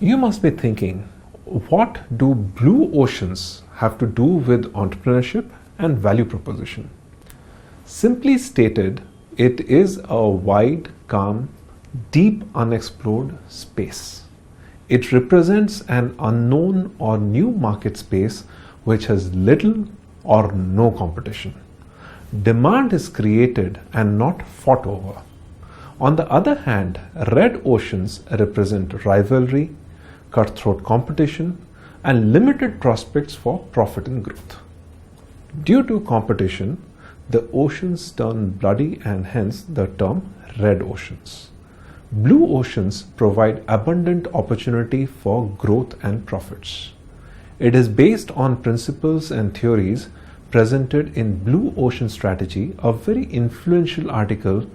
You must be thinking, what do blue oceans have to do with entrepreneurship and value proposition? Simply stated, it is a wide, calm, deep, unexplored space. It represents an unknown or new market space which has little or no competition. Demand is created and not fought over. On the other hand, red oceans represent rivalry, cutthroat competition, and limited prospects for profit and growth. Due to competition, the oceans turn bloody and hence the term red oceans. Blue oceans provide abundant opportunity for growth and profits. It is based on principles and theories presented in Blue Ocean Strategy, a very influential article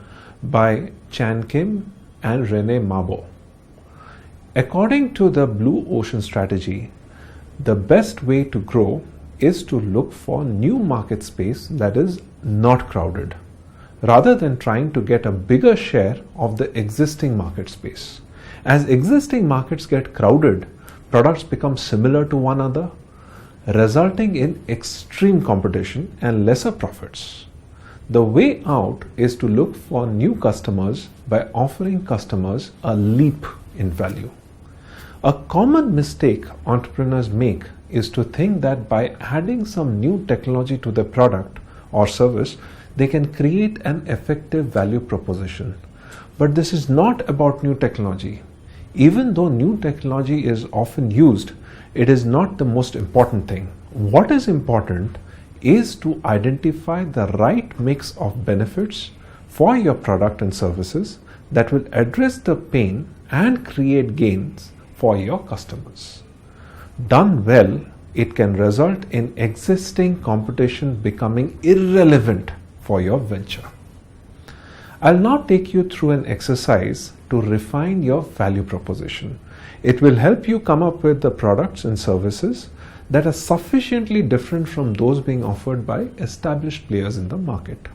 by Chan Kim and Rene Mabo. According to the Blue Ocean Strategy, the best way to grow is to look for new market space that is not crowded, rather than trying to get a bigger share of the existing market space. As existing markets get crowded, products become similar to one another, resulting in extreme competition and lesser profits. The way out is to look for new customers by offering customers a leap in value. A common mistake entrepreneurs make is to think that by adding some new technology to their product or service, they can create an effective value proposition. But this is not about new technology. Even though new technology is often used, it is not the most important thing. What is important is to identify the right mix of benefits for your product and services that will address the pain and create gains for your customers. Done well, it can result in existing competition becoming irrelevant for your venture. I'll now take you through an exercise to refine your value proposition. It will help you come up with the products and services that are sufficiently different from those being offered by established players in the market.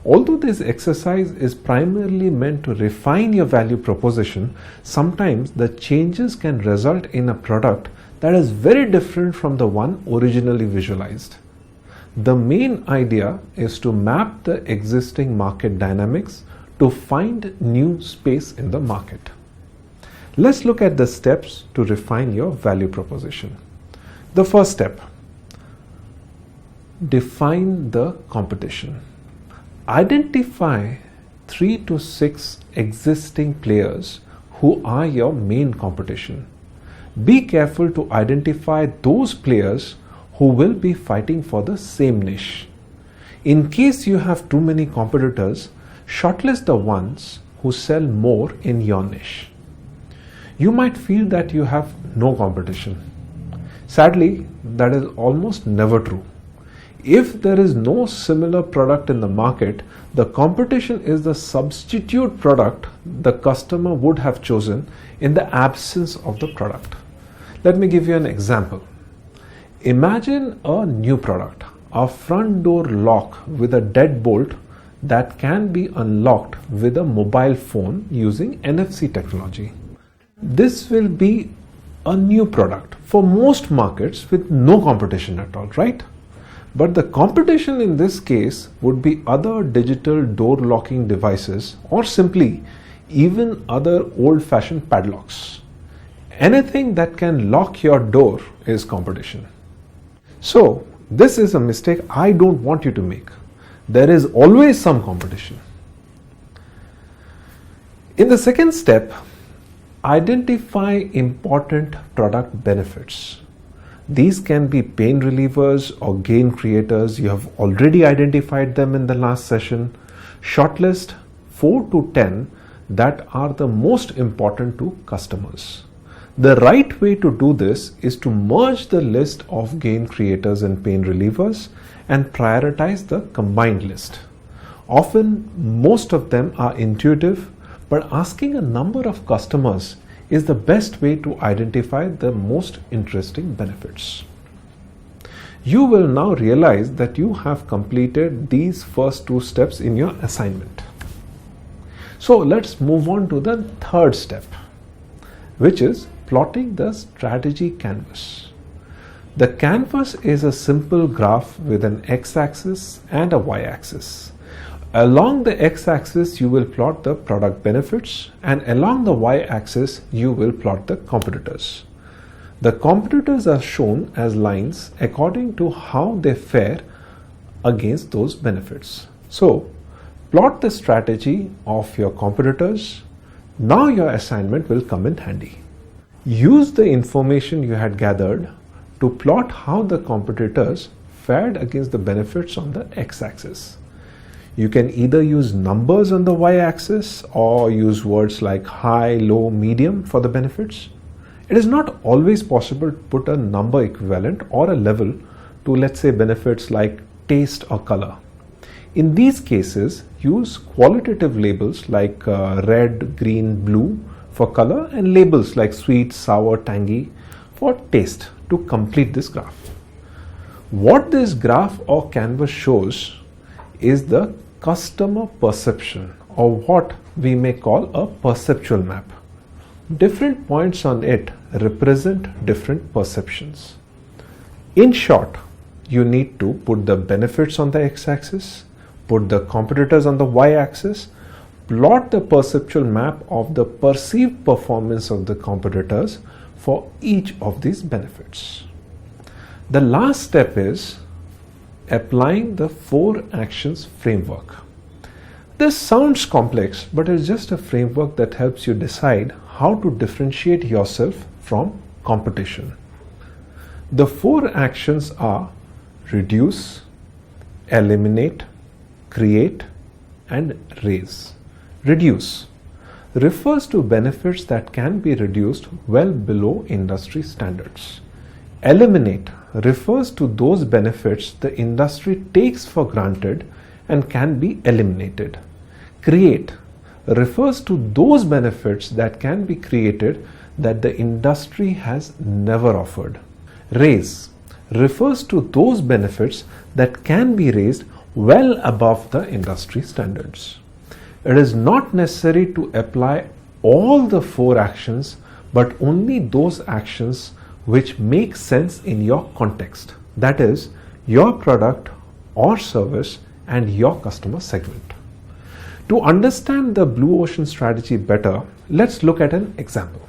Although this exercise is primarily meant to refine your value proposition, sometimes the changes can result in a product that is very different from the one originally visualized. The main idea is to map the existing market dynamics to find new space in the market. Let's look at the steps to refine your value proposition. The first step, define the competition. Identify 3 to 6 existing players who are your main competition. Be careful to identify those players who will be fighting for the same niche. In case you have too many competitors, shortlist the ones who sell more in your niche. You might feel that you have no competition. Sadly, that is almost never true. If there is no similar product in the market, the competition is the substitute product the customer would have chosen in the absence of the product. Let me give you an example. Imagine a new product, a front door lock with a deadbolt that can be unlocked with a mobile phone using NFC technology. This will be a new product for most markets with no competition at all, right? But the competition in this case would be other digital door locking devices or simply even other old-fashioned padlocks. Anything that can lock your door is competition. So this is a mistake I don't want you to make. There is always some competition. In the second step, identify important product benefits. These can be pain relievers or gain creators. You have already identified them in the last session. Shortlist 4 to 10 that are the most important to customers. The right way to do this is to merge the list of gain creators and pain relievers and prioritize the combined list. Often, most of them are intuitive, but asking a number of customers is the best way to identify the most interesting benefits. You will now realize that you have completed these first 2 steps in your assignment. So let's move on to the third step, which is plotting the strategy canvas. The canvas is a simple graph with an x-axis and a y-axis. Along the x-axis you will plot the product benefits, and along the y-axis you will plot the competitors. The competitors are shown as lines according to how they fare against those benefits. So, plot the strategy of your competitors. Now your assignment will come in handy. Use the information you had gathered to plot how the competitors fared against the benefits on the x-axis. You can either use numbers on the y-axis or use words like high, low, medium for the benefits. It is not always possible to put a number equivalent or a level to, let's say, benefits like taste or color. In these cases, use qualitative labels like red, green, blue for color, and labels like sweet, sour, tangy for taste to complete this graph. What this graph or canvas shows is the customer perception, or what we may call a perceptual map. Different points on it represent different perceptions. In short, you need to put the benefits on the x-axis, put the competitors on the y-axis, plot the perceptual map of the perceived performance of the competitors for each of these benefits. The last step is applying the 4 actions framework. This sounds complex, but it's just a framework that helps you decide how to differentiate yourself from competition. The 4 actions are reduce, eliminate, create, and raise. Reduce refers to benefits that can be reduced well below industry standards. Eliminate refers to those benefits the industry takes for granted and can be eliminated. Create refers to those benefits that can be created that the industry has never offered. Raise refers to those benefits that can be raised well above the industry standards. It is not necessary to apply all the 4 actions, but only those actions which make sense in your context, that is, your product or service and your customer segment. To understand the Blue Ocean strategy better, let's look at an example.